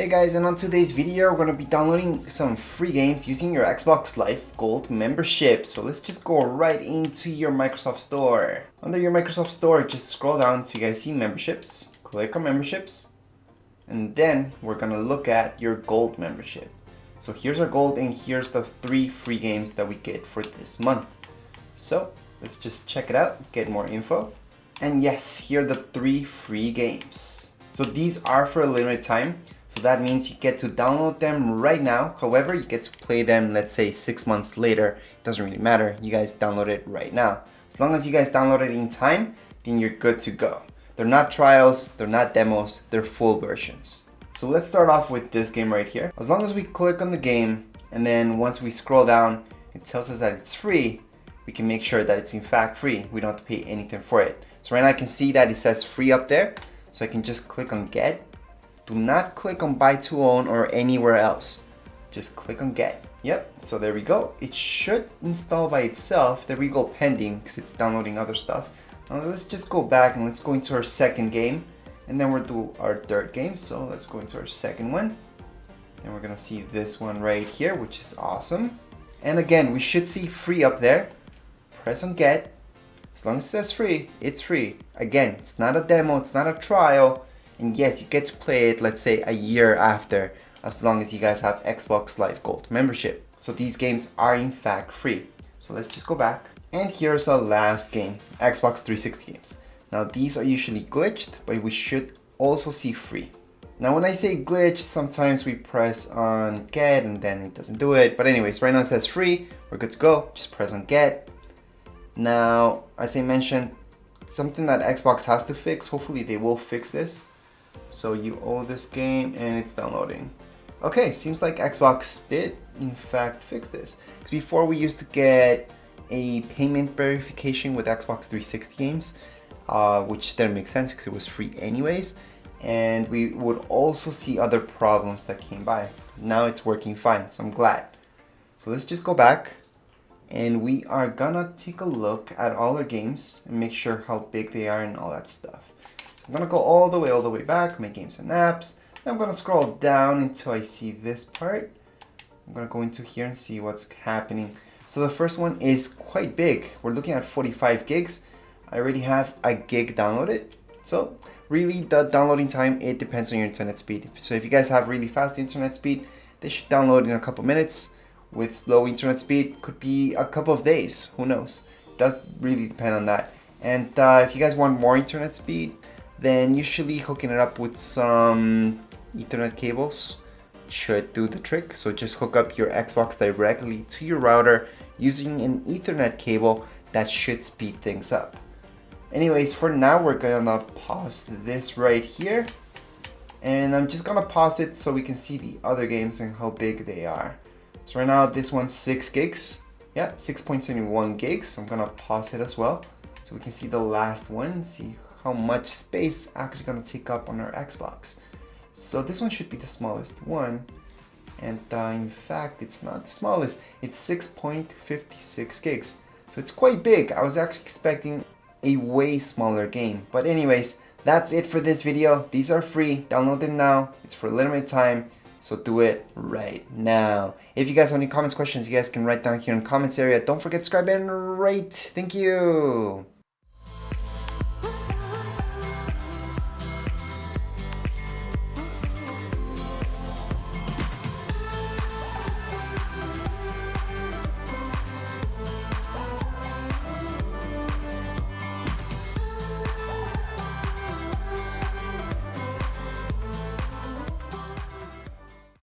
Hey guys, and on today's video we're going to be downloading some free games using your Xbox Live Gold membership. So let's just go right into your Microsoft Store. Under your Microsoft Store, just scroll down to you guys see memberships, click on memberships, and then we're going to look at your Gold membership. So here's our Gold and here's the 3 free games that we get for this month. So let's just check it out, get more info. And yes, here are the 3 free games. So these are for a limited time. So that means you get to download them right now. However, you get to play them, let's say 6 months later. It doesn't really matter. You guys download it right now. As long as you guys download it in time, then you're good to go. They're not trials, they're not demos, they're full versions. So let's start off with this game right here. As long as we click on the game, and then once we scroll down, it tells us that it's free. We can make sure that it's in fact free. We don't have to pay anything for it. So right now I can see that it says free up there. So I can just click on get. Do not click on buy to own or anywhere else. Just click on get. Yep, so there we go. It should install by itself. There we go, pending, because it's downloading other stuff. Now let's just go back and let's go into our second game. And then we'll do our third game. So let's go into our second one. And we're gonna see this one right here, which is awesome. And again, we should see free up there. Press on get. As long as it says free, it's free. Again, it's not a demo, it's not a trial. And yes, you get to play it, let's say, a year after, as long as you guys have Xbox Live Gold membership. So these games are in fact free. So let's just go back. And here's our last game, Xbox 360 games. Now these are usually glitched, but we should also see free. Now when I say glitched, sometimes we press on get and then it doesn't do it. But anyways, right now it says free, we're good to go. Just press on get. Now, as I mentioned, something that Xbox has to fix, hopefully they will fix this. So you own this game and it's downloading. Okay, seems like Xbox did in fact fix this. Because before we used to get a payment verification with Xbox 360 games, which didn't make sense because it was free anyways. And we would also see other problems that came by. Now it's working fine, so I'm glad. So let's just go back. And we are gonna take a look at all our games and make sure how big they are and all that stuff. So I'm gonna go all the way back, my games and apps. Then I'm gonna scroll down until I see this part. I'm gonna go into here and see what's happening. So the first one is quite big. We're looking at 45 gigs. I already have a gig downloaded. So really the downloading time, it depends on your internet speed. So if you guys have really fast internet speed, they should download in a couple minutes. With slow internet speed, could be a couple of days, who knows. It does really depend on that. And if you guys want more internet speed, then usually hooking it up with some Ethernet cables should do the trick. So just hook up your Xbox directly to your router using an Ethernet cable. That should speed things up. Anyways, for now we're gonna pause this right here. And I'm just gonna pause it so we can see the other games and how big they are. So right now this one's 6 gigs. Yeah, 6.71 gigs. I'm gonna pause it as well so we can see the last one and see how much space actually gonna take up on our Xbox. So this one should be the smallest one. And in fact, it's not the smallest. It's 6.56 gigs. So it's quite big. I was actually expecting a way smaller game. But anyways, that's it for this video. These are free. Download them now. It's for a limited time. So do it right now. If you guys have any comments, questions, you guys can write down here in the comments area. Don't forget to subscribe and rate. Thank you.